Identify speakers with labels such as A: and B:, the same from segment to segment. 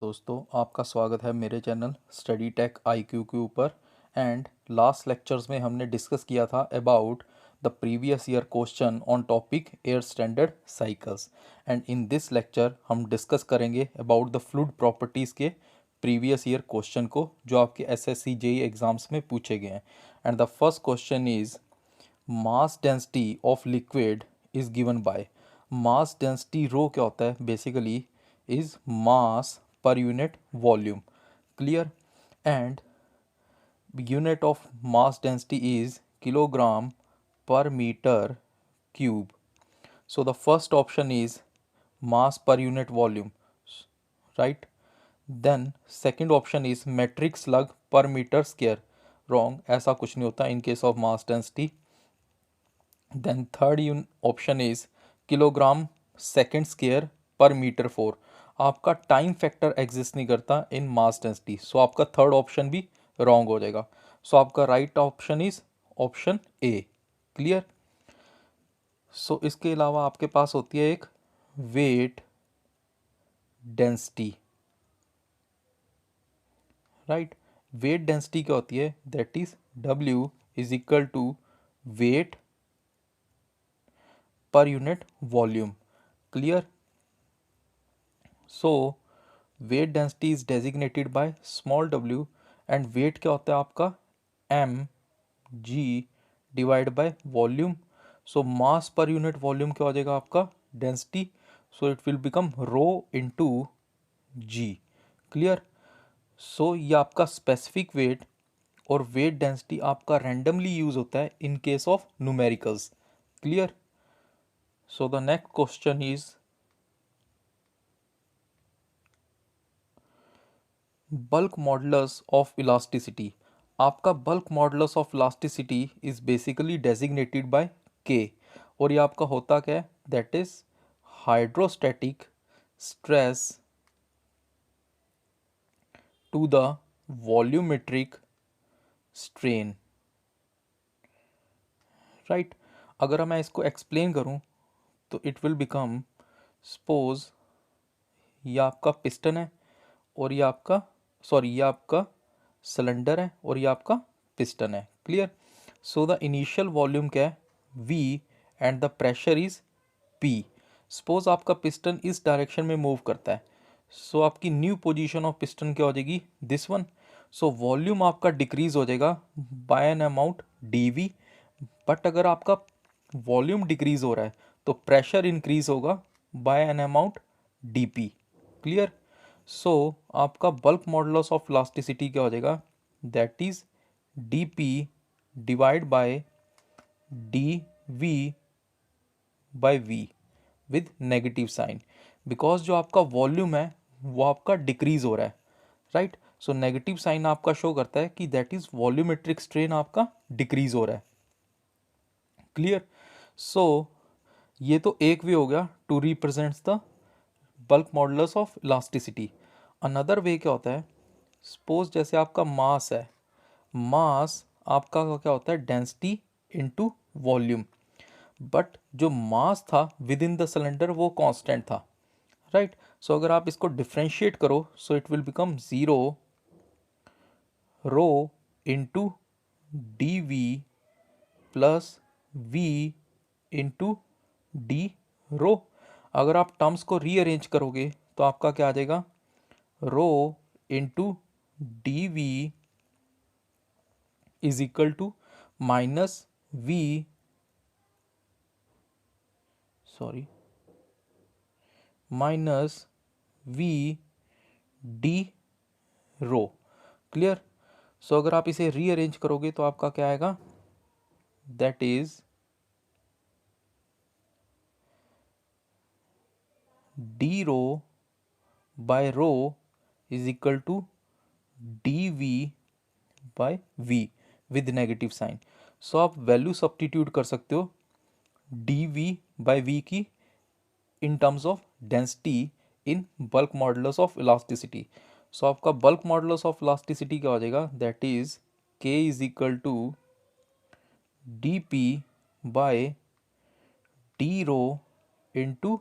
A: दोस्तों आपका स्वागत है मेरे चैनल स्टडी टेक आईक्यू के ऊपर। एंड लास्ट लेक्चर्स में हमने डिस्कस किया था about the previous year question on topic air standard cycles. And in this lecture हम डिस्कस करेंगे अबाउट द फ्लूइड प्रॉपर्टीज़ के प्रीवियस ईयर क्वेश्चन को जो आपके एसएससी जेईई एग्जाम्स में पूछे गए हैं। And the first question is mass density of liquid is given by. Mass density rho क्या होता है basically is mass per unit volume. Clear. And unit of mass density is kilogram per meter cube. So the first option is mass per unit volume, right? Then second option is metric slug per meter square. Wrong, ऐसा कुछ नहीं होता in case of mass density. Then third option is kilogram second square per meter 4. आपका time factor exist नहीं करता इन mass density, सो आपका third option भी wrong हो जाएगा। सो आपका right option is option A. Clear. So इसके अलावा आपके पास होती है एक weight density, right. Weight density क्या होती है? That is W is equal to weight per unit volume. Clear. So weight density is designated by small w and weight क्या होता है आपका? mg divide by volume. So mass per unit volume क्या हो जाएगा आपका? Density. So it will become row into g. Clear. So ये आपका स्पेसिफिक वेट और वेट डेंसिटी आपका रैंडमली यूज होता है in case of numericals. Clear. So the next question is bulk modulus of elasticity. आपका bulk modulus of elasticity is basically designated by K, और ये आपका होता क्या है? That is hydrostatic stress to the volumetric strain, right. अगर मैं इसको एक्सप्लेन करूं तो इट विल बिकम, सपोज ये आपका पिस्टन है और ये आपका, सॉरी ये आपका सिलेंडर है और ये आपका पिस्टन है। Clear. So the initial volume क्या है? V and the pressure is P। Suppose आपका पिस्टन इस डायरेक्शन में मूव करता है, सो आपकी न्यू पोजीशन ऑफ पिस्टन क्या हो जाएगी? This one. सो वॉल्यूम आपका डिक्रीज हो जाएगा by an amount dV। But अगर आपका वॉल्यूम डिक्रीज हो रहा है तो प्रेशर इंक्रीज होगा by an amount dP। Clear. So आपका बल्क मॉडुलस ऑफ इलास्टिसिटी क्या हो जाएगा? That is dP divide by dV by V with negative sign, because जो आपका वॉल्यूम है वो आपका डिक्रीज हो रहा है, राइट। सो नेगेटिव साइन आपका शो करता है कि दैट इज वॉल्यूमेट्रिक स्ट्रेन आपका डिक्रीज हो रहा है। क्लियर। सो ये तो एक वे हो गया to represents the bulk modulus of elasticity. Another way क्या होता है? सपोज जैसे आपका मास है, मास आपका क्या होता है? Density into volume. बट जो मास था विद इन द सिलेंडर वो कांस्टेंट था, राइट। सो अगर आप इसको डिफ्रेंशिएट करो so it will become 0 rho into dV plus V into d rho. अगर आप टर्म्स को रीअरेंज करोगे तो आपका क्या आ जाएगा? Rho into dV is equal to minus V, sorry, minus V d rho. Clear. So अगर आप इसे रीअरेंज करोगे तो आपका क्या आएगा? That is d rho by rho is equal to dV by V with negative sign. So आप value substitute कर सकते हो dV बाय V की in terms of density in bulk modulus of elasticity. So आपका bulk modulus of elasticity क्या हो जाएगा? That is K is equal to dP by d rho into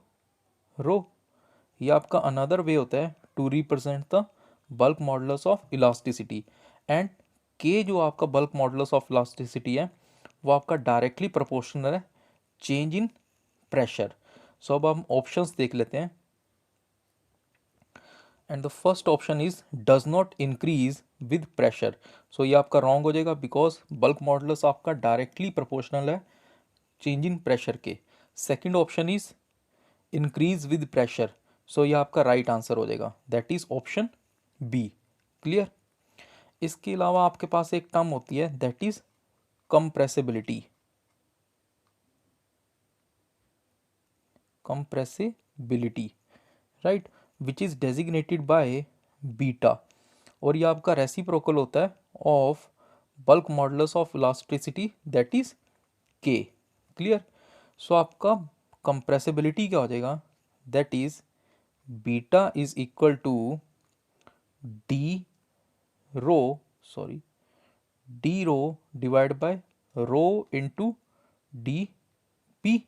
A: rho. ये आपका अनदर वे होता है to represent the bulk modulus of elasticity, and K जो आपका बल्क मॉडुलस ऑफ इलास्टिसिटी है वो आपका डायरेक्टली प्रोपोर्शनल है चेंज इन प्रेशर। सो अब हम ऑप्शंस देख लेते हैं, and the first option is does not increase with pressure. So ये आपका रॉन्ग हो जाएगा बिकॉज बल्क मॉडुलस आपका डायरेक्टली प्रोपोर्शनल है चेंज इन प्रेशर के। Second option is increase with pressure, so ये आपका राइट आंसर हो जाएगा, that is option B. Clear. इसके अलावा आपके पास एक टर्म होती है that is compressibility, compressibility right, which is designated by beta, और ये आपका रेसिप्रोकल होता है of bulk modulus of elasticity that is K. Clear. So आपका कंप्रेसिबिलिटी क्या हो जाएगा, that is beta is equal to D rho, sorry D rho divide by rho into D P.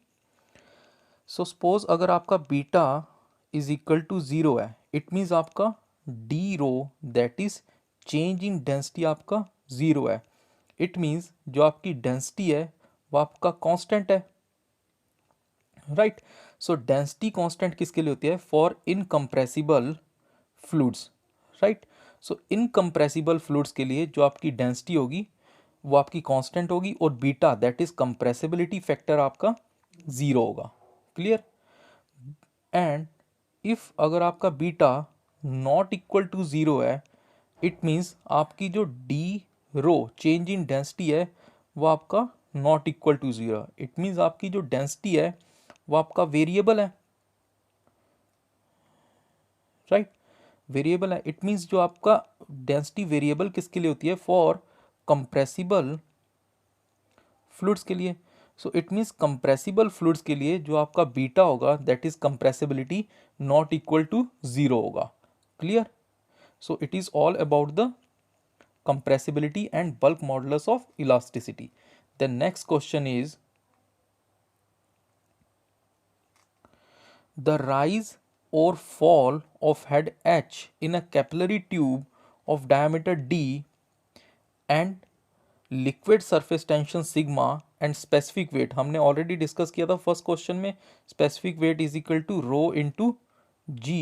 A: So suppose अगर आपका beta is equal to zero है, it means आपका D rho that is change in density आपका zero है। It means जो आपकी density है वो आपका कांस्टेंट है, राइट। सो डेंसिटी कांस्टेंट किसके लिए होती है, for incompressible fluids, right. So incompressible fluids के लिए जो आपकी डेंसिटी होगी वो आपकी कांस्टेंट होगी, और beta that is compressibility factor आपका ज़ीरो होगा। क्लियर। एंड इफ अगर आपका beta not equal to zero है, इट मीन्स आपकी जो D rho change in density है वो आपका not equal to zero, it means आपकी जो डेंसिटी है वो आपका वेरिएबल है, राइट, वेरिएबल है। इट मीन्स जो आपका डेंसिटी वेरिएबल किसके लिए होती है, फॉर कंप्रेसिबल फ्लूइड्स के लिए। So it means compressible fluids के लिए जो आपका बीटा होगा that is compressibility not equal to zero होगा। Clear. So it is all about the compressibility and bulk modulus of elasticity. The next question is the rise or fall of head H in a capillary tube of diameter D and liquid surface tension sigma and specific weight हमने already discuss किया था first question में, specific weight is equal to rho into G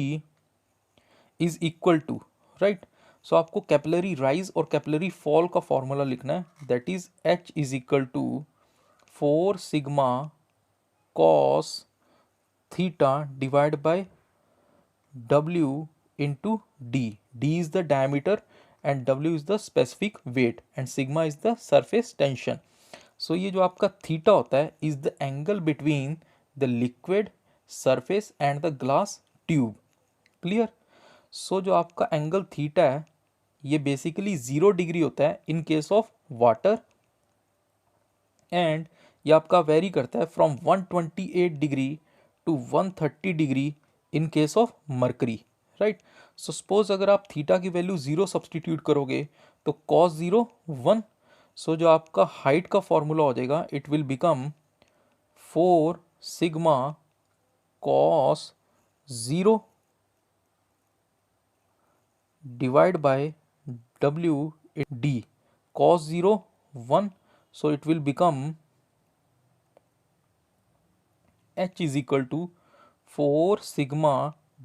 A: is equal to, right। So आपको capillary rise और capillary fall का formula लिखना है, that is H is equal to 4 sigma cos theta divide by W into D. D is the diameter and W is the specific weight and sigma is the surface tension. So ये जो आपका theta होता है is the angle between the liquid surface and the glass tube. Clear. So जो आपका angle theta है ये basically 0 degree होता है in case of water, and ये आपका वेरी करता है from 128 degree to 130 degree in case of mercury, right. So suppose अगर आप थीटा की वैल्यू 0 सब्सटीट्यूट करोगे तो कॉस 0 1। सो जो आपका हाइट का फॉर्मूला हो जाएगा it will become 4 sigma cos 0 divide by W D cos 0 1, so it will become H is equal to 4 sigma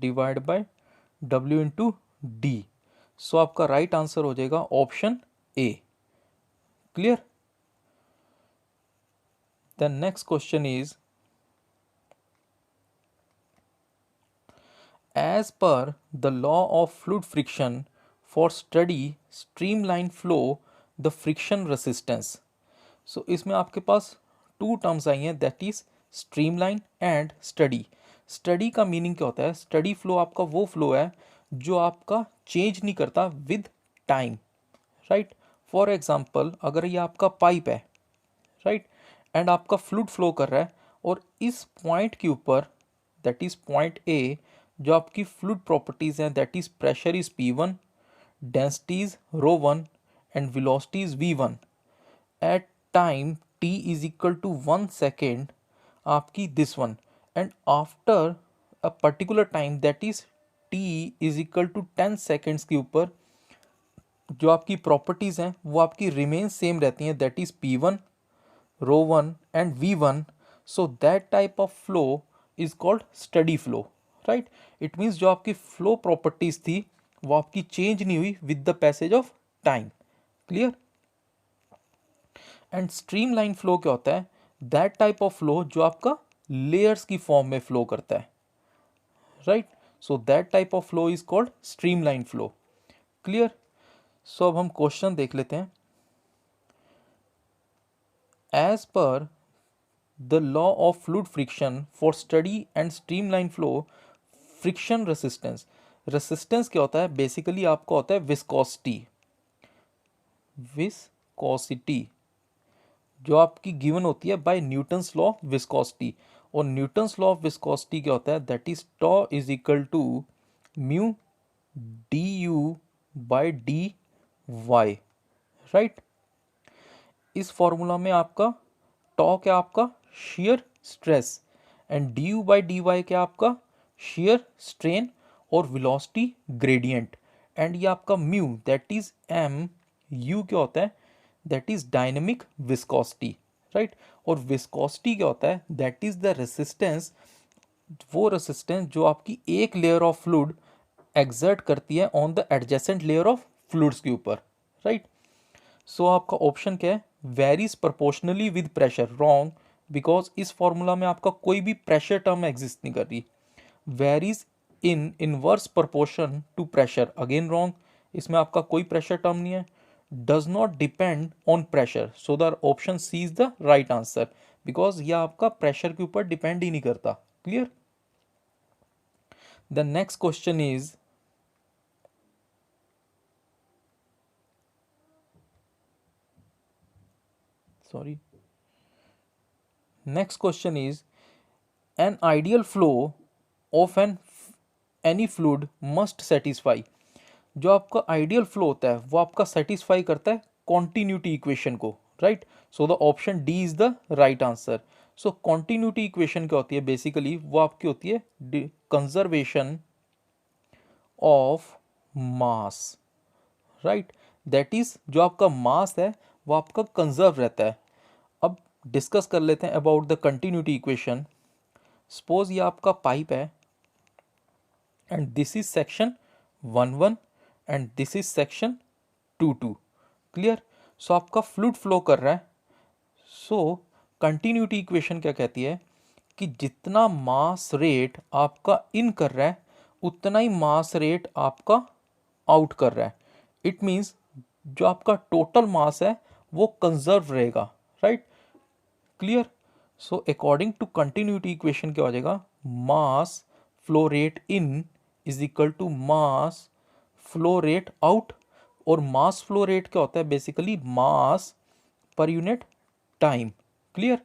A: divided by W into D। सो आपका राइट आंसर हो जाएगा option A. Clear. The next question is as per the law of fluid friction for steady streamline flow the friction resistance। सो इसमें आपके पास to terms आई हैं that is streamline and study. Study का meaning क्या होता है, steady flow आपका वो flow है जो आपका चेंज नहीं करता with time, right. For example अगर ये आपका पाइप है, राइट, एंड आपका फ्लूइड फ्लो कर रहा है और इस पॉइंट के ऊपर दैट इज पॉइंट ए जो आपकी फ्लूइड प्रॉपर्टीज हैं that is pressure is P1, density is ρ1 and velocity is V1 at time t is equal to 1 second आपकी this one, and after a particular time that is t is equal to 10 seconds के ऊपर जो आपकी properties हैं वो आपकी remain same रहती हैं, that is p1, ρ1 and v1. So that type of flow is called steady flow, right. It means जो आपकी फ्लो प्रॉपर्टीज थी वो आपकी चेंज नहीं हुई with the passage of time. Clear. And streamline flow क्या होता है? दैट टाइप ऑफ फ्लो जो आपका लेयर्स की फॉर्म में फ्लो करता है, right. So that type of flow is called streamline flow. Clear. So अब हम क्वेश्चन देख लेते हैं. As per the law of fluid friction for steady and streamline flow, friction resistance. Resistance क्या होता है? बेसिकली आपका होता है विस्कोसिटी. विस्कोसिटी जो आपकी गिवन होती है by Newton's law of viscosity. और न्यूटन्स लॉ ऑफ विस्कोसिटी क्या होता है? That is tau is equal to mu D U by D Y, right. इस फॉर्मूला में आपका टॉ क्या आपका shear stress and D U by D Y क्या आपका shear स्ट्रेन और वेलोसिटी ग्रेडियंट. एंड ये आपका mu that is M, U क्या होता है? That is dynamic viscosity, right. और विस्कोसिटी क्या होता है? दैट इज द रेसिस्टेंस, वो रेसिस्टेंस जो आपकी एक लेयर ऑफ फ्लूइड एक्सर्ट करती है on the adjacent layer of fluids के ऊपर, राइट. सो आपका ऑप्शन क्या है? Varies proportionally with pressure. Wrong, because इस फॉर्मूला में आपका कोई भी प्रेशर टर्म एग्जिस्ट नहीं कर रही. Varies in inverse proportion to pressure. Again wrong, इसमें आपका कोई प्रेशर टर्म नहीं है. Does not depend on pressure. So the option C is the right answer, because यह आपका प्रेशर के ऊपर डिपेंड ही नहीं करता. Clear. The next question is sorry next question is an ideal flow of any fluid must satisfy. जो आपका ideal flow होता है वो आपका सेटिस्फाई करता है कॉन्टिन्यूटी इक्वेशन को, right. So the option D is the right answer. So continuity equation क्या होती है? बेसिकली वो आपकी होती है conservation of mass, right. That is जो आपका मास है वो आपका कंजर्व रहता है. अब डिस्कस कर लेते हैं about the continuity equation. Suppose ये आपका पाइप है and this is section 1 1 and this is section 2 2. Clear. So आपका फ्लूइड फ्लो कर रहा है. सो कंटिन्यूटी इक्वेशन क्या कहती है कि जितना मास रेट आपका इन कर रहा है उतना ही मास रेट आपका आउट कर रहा है. इट मीन्स जो आपका टोटल मास है वो कंजर्व रहेगा, right. Clear. So according to continuity equation क्या हो जाएगा? Mass flow rate in is equal to mass flow rate out. और मास फ्लो रेट क्या होता है? Basically mass per unit time. Clear.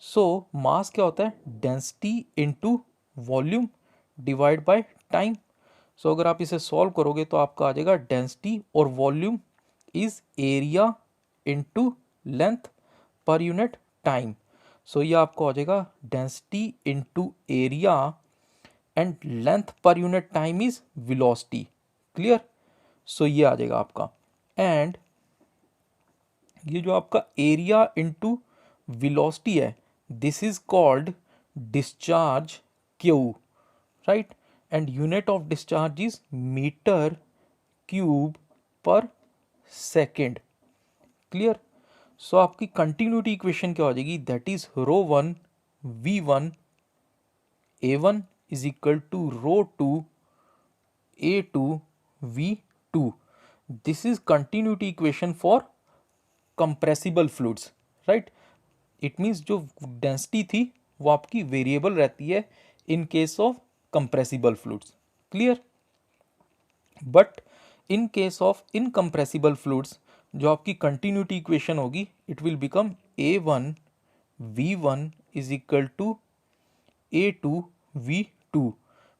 A: So mass क्या होता है? Density into volume divide by time. So अगर आप इसे सॉल्व करोगे तो आपका आ जाएगा डेंसिटी और volume is area into length per unit time. So ये आपका हो जाएगा density into area and length per unit time is velocity. Clear. So ये आ जाएगा आपका. एंड ये जो आपका एरिया इनटू वेलोसिटी है this is called discharge Q, right. And unit of discharge is metre cube per second. Clear. So आपकी continuity equation क्या हो जाएगी? That is ρ1 v1 a1 is equal to ρ2 a2 v2. This is continuity equation for compressible fluids, right. It means जो density थी वो आपकी variable रहती है in case of compressible fluids. Clear. But in case of incompressible fluids जो आपकी continuity equation होगी it will become a1 v1 is equal to a2 v2.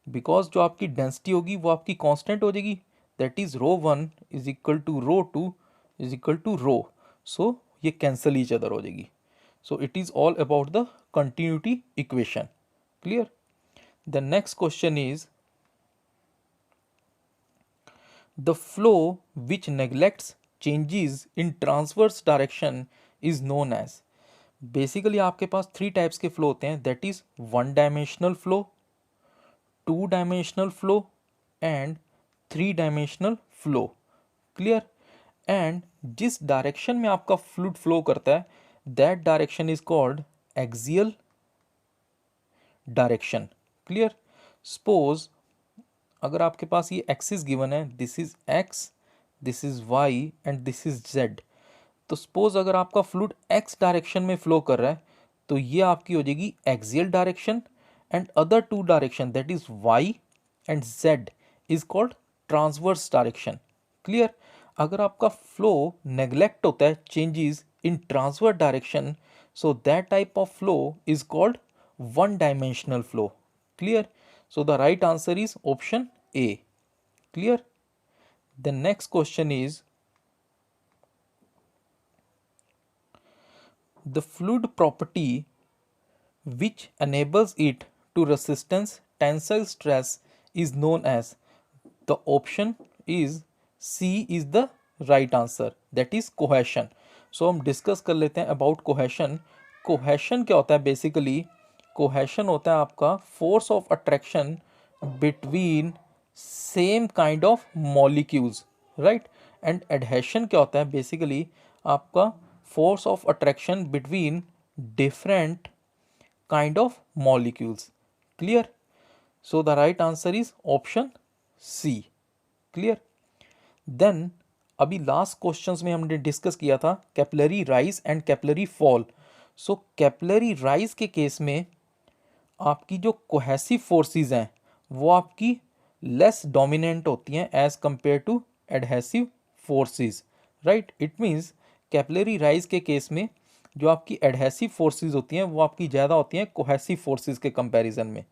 A: Because जो आपकी डेंसिटी होगी वो आपकी कांस्टेंट हो जाएगी, that is ρ1 is equal to ρ2 is equal to ρ. So ये कैंसिल ईच अदर हो जाएगी. So it is all about the continuity equation. Clear. The next question is the flow which neglects changes in transverse direction is known as. Basically आपके पास three types के flow होते हैं, that is one dimensional flow, two dimensional flow and three dimensional flow. Clear? And जिस direction में आपका fluid flow करता है that direction is called axial direction. Clear? Suppose अगर आपके पास ये एक्सिस गिवन है, this is X, this is Y and this is Z, तो सपोज अगर आपका फ्लूइड एक्स डायरेक्शन में फ्लो कर रहा है तो ये आपकी हो जाएगी axial direction, and other two direction that is Y and Z is called transverse direction. Clear? अगर आपका फ्लो नेग्लेक्ट होता है changes in transverse direction, so that type of flow is called one dimensional flow. Clear? So the right answer is option A. Clear? The next question is, the fluid property which enables it to resistance tensile stress is known as. The option is C is the right answer, that is cohesion. So हम discuss कर लेते हैं about cohesion. Cohesion क्या होता है? Basically cohesion होता है आपका force of attraction between same kind of molecules, right? And adhesion क्या होता है? बेसिकली आपका force of attraction between different kind of molecules. Clear? So the right answer is option C. Clear? Then अभी last questions में हमने discuss किया था capillary rise and capillary fall. So capillary rise के केस में आपकी जो कोहेसिव फोर्सेस हैं वो आपकी लेस डोमिनेंट होती हैं as compare to adhesive forces, right? It means capillary rise के केस में जो आपकी एडहेसिव फोर्सेस होती हैं वो आपकी ज़्यादा होती हैं कोहेसिव फोर्सेस के कंपैरिजन में,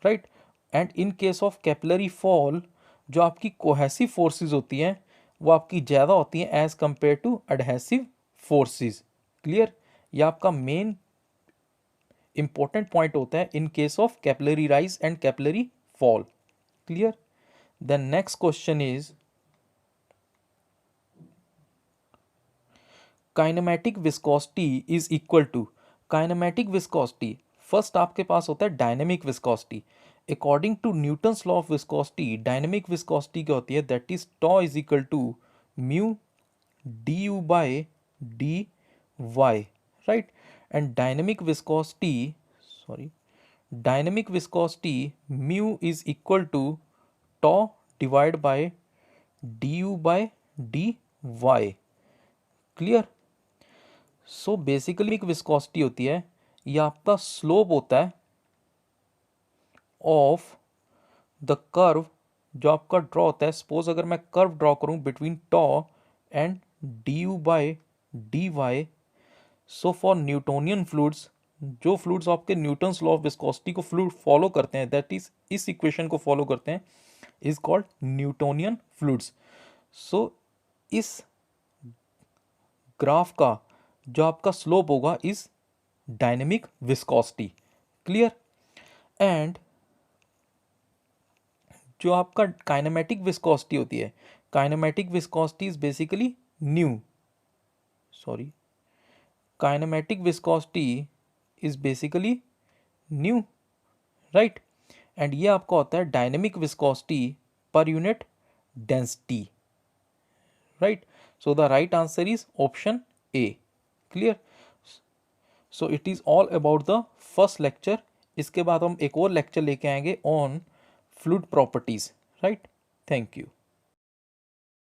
A: right? And in case of capillary fall जो आपकी कोहेसिव फोर्सेस होती हैं वो आपकी ज़्यादा होती हैं as compare to adhesive forces. Clear? ये आपका मेन इंपॉर्टेंट पॉइंट होता है in case of capillary rise and capillary fall. Clear? Then next question is kinematic viscosity is equal to. Kinematic viscosity first आपके पास होता है dynamic viscosity. According to Newton's law of viscosity dynamic viscosity क्या होती है? That is tau is equal to mu D U by D Y, right? And dynamic viscosity mu is equal to tau divide by D U by D Y. Clear? So basically एक viscosity होती है, ये आपका slope होता है of the curve जो आपका draw होता है। सपोज अगर मैं कर्व ड्रॉ करूं between tau and D U by D Y, so for Newtonian fluids, जो फ्लूइड्स आपके न्यूटन्स लॉ ऑफ विस्कोसिटी को फ्लूइड फॉलो करते हैं, दैट इज इस इक्वेशन को फॉलो करते हैं, is called Newtonian fluids. So इस ग्राफ का जो आपका स्लोप होगा is dynamic viscosity. Clear? And जो आपका काइनेमेटिक विस्कोसिटी होती है, kinematic viscosity is basically kinematic viscosity is basically new, right? And ये आपका होता है dynamic viscosity per unit density, right? So the right answer is option A. Clear? So it is all about the first lecture. इसके बाद हम एक और lecture लेके आएंगे on fluid properties, right? Thank you.